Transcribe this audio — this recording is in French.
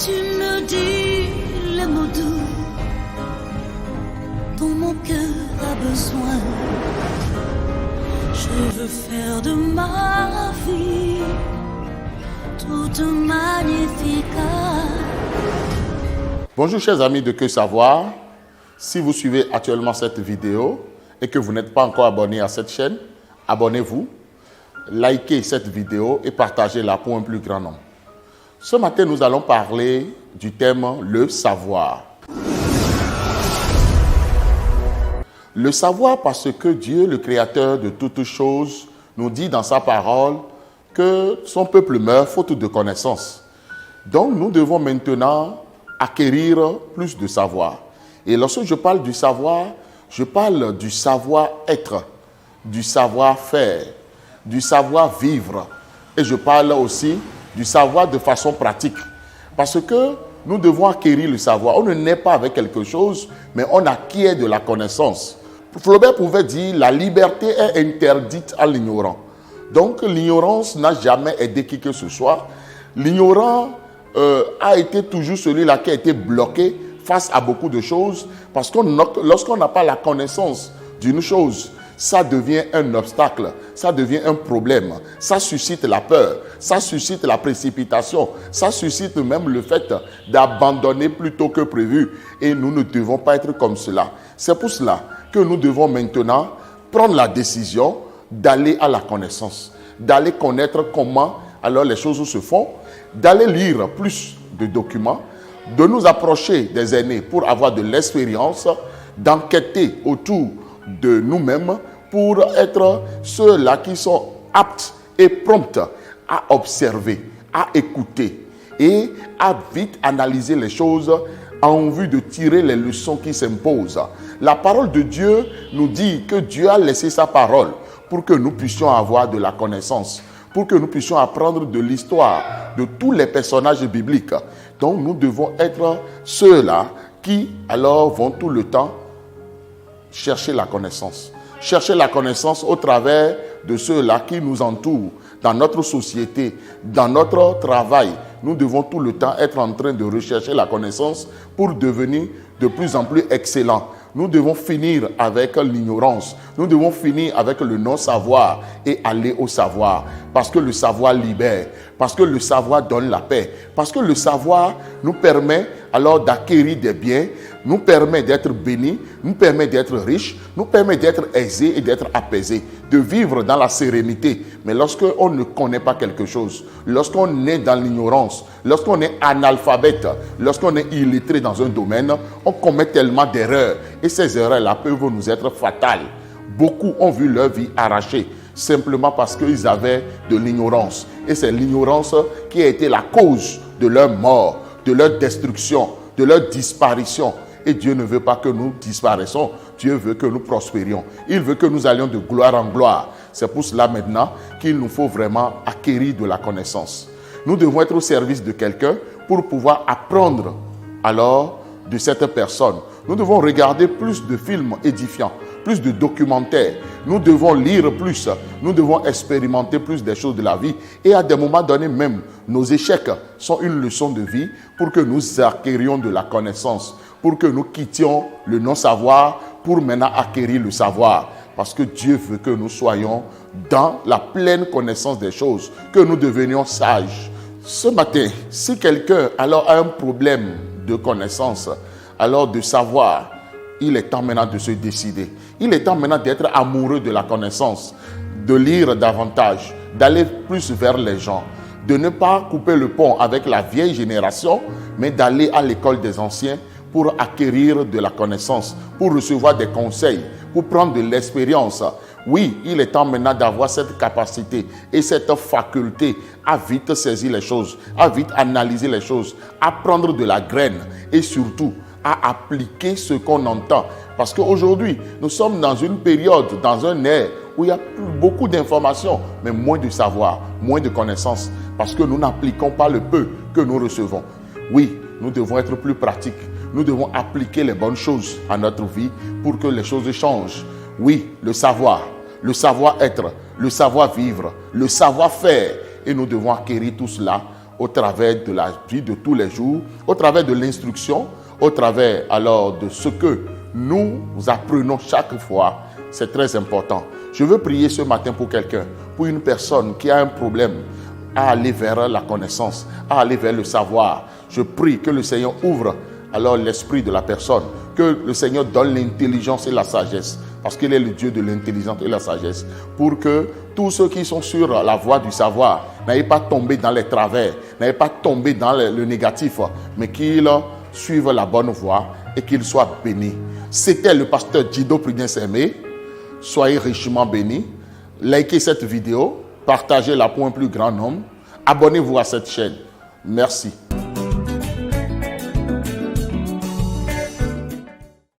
Tu me dis les mots doux dont mon cœur a besoin. Je veux faire de ma vie toute magnifique. Bonjour chers amis de Que Savoir. Si vous suivez actuellement cette vidéo et que vous n'êtes pas encore abonné à cette chaîne, abonnez-vous, likez cette vidéo et partagez-la pour un plus grand nombre. Ce matin, nous allons parler du thème le savoir. Le savoir parce que Dieu, le créateur de toutes choses, nous dit dans sa parole que son peuple meurt faute de connaissance. Donc nous devons maintenant acquérir plus de savoir. Et lorsque je parle du savoir, je parle du savoir-être, du savoir-faire, du savoir-vivre. Et je parle aussi du savoir de façon pratique. Parce que nous devons acquérir le savoir. On ne naît pas avec quelque chose, mais on acquiert de la connaissance. Flaubert pouvait dire « La liberté est interdite à l'ignorant ». Donc l'ignorance n'a jamais aidé qui que ce soit. L'ignorant a été toujours celui-là qui a été bloqué face à beaucoup de choses. Parce que lorsqu'on n'a pas la connaissance d'une chose, ça devient un obstacle, ça devient un problème, ça suscite la peur, ça suscite la précipitation, ça suscite même le fait d'abandonner plus tôt que prévu. Et nous ne devons pas être comme cela. C'est pour cela que nous devons maintenant prendre la décision d'aller à la connaissance, d'aller connaître comment alors les choses se font, d'aller lire plus de documents, de nous approcher des aînés pour avoir de l'expérience, d'enquêter autour de nous-mêmes pour être ceux-là qui sont aptes et prompts à observer, à écouter et à vite analyser les choses en vue de tirer les leçons qui s'imposent. La parole de Dieu nous dit que Dieu a laissé sa parole pour que nous puissions avoir de la connaissance, pour que nous puissions apprendre de l'histoire de tous les personnages bibliques. Donc nous devons être ceux-là qui alors vont tout le temps chercher la connaissance. Chercher la connaissance au travers de ceux-là qui nous entourent, dans notre société, dans notre travail. Nous devons tout le temps être en train de rechercher la connaissance pour devenir de plus en plus excellents. Nous devons finir avec l'ignorance. Nous devons finir avec le non-savoir et aller au savoir. Parce que le savoir libère. Parce que le savoir donne la paix. Parce que le savoir nous permet alors d'acquérir des biens, nous permet d'être bénis, nous permet d'être riches, nous permet d'être aisés et d'être apaisés, de vivre dans la sérénité. Mais lorsqu'on ne connaît pas quelque chose, lorsqu'on est dans l'ignorance, lorsqu'on est analphabète, lorsqu'on est illettré dans un domaine, on commet tellement d'erreurs. Et ces erreurs-là peuvent nous être fatales. Beaucoup ont vu leur vie arrachée simplement parce qu'ils avaient de l'ignorance. Et c'est l'ignorance qui a été la cause de leur mort, de leur destruction, de leur disparition. Et Dieu ne veut pas que nous disparaissons. Dieu veut que nous prospérions. Il veut que nous allions de gloire en gloire. C'est pour cela maintenant qu'il nous faut vraiment acquérir de la connaissance. Nous devons être au service de quelqu'un pour pouvoir apprendre alors de cette personne. Nous devons regarder plus de films édifiants, plus de documentaires. Nous devons lire plus. Nous devons expérimenter plus des choses de la vie. Et à des moments donnés même, nos échecs sont une leçon de vie pour que nous acquérions de la connaissance, pour que nous quittions le non-savoir pour maintenant acquérir le savoir. Parce que Dieu veut que nous soyons dans la pleine connaissance des choses, que nous devenions sages. Ce matin, si quelqu'un alors a un problème de connaissance, alors de savoir, il est temps maintenant de se décider. Il est temps maintenant d'être amoureux de la connaissance, de lire davantage, d'aller plus vers les gens, de ne pas couper le pont avec la vieille génération, mais d'aller à l'école des anciens pour acquérir de la connaissance, pour recevoir des conseils, pour prendre de l'expérience. Oui, il est temps maintenant d'avoir cette capacité et cette faculté à vite saisir les choses, à vite analyser les choses, à prendre de la graine et surtout à appliquer ce qu'on entend. Parce qu'aujourd'hui, nous sommes dans une période, dans un ère où il y a beaucoup d'informations, mais moins de savoir, moins de connaissances, parce que nous n'appliquons pas le peu que nous recevons. Oui, nous devons être plus pratiques. Nous devons appliquer les bonnes choses à notre vie pour que les choses changent. Oui, le savoir-être, le savoir-vivre, le savoir-faire. Et nous devons acquérir tout cela au travers de la vie de tous les jours, au travers de l'instruction, au travers alors de ce que nous apprenons chaque fois. C'est très important. Je veux prier ce matin pour quelqu'un, pour une personne qui a un problème à aller vers la connaissance, à aller vers le savoir. Je prie que le Seigneur ouvre alors l'esprit de la personne, que le Seigneur donne l'intelligence et la sagesse, parce qu'il est le Dieu de l'intelligence et la sagesse, pour que tous ceux qui sont sur la voie du savoir n'aillent pas tomber dans les travers, n'aillent pas tomber dans le négatif, mais qu'ils suivent la bonne voie et qu'ils soient bénis. C'était le pasteur Djido Prudence-Aimé. Soyez richement bénis. Likez cette vidéo, partagez-la pour un plus grand nombre. Abonnez-vous à cette chaîne. Merci.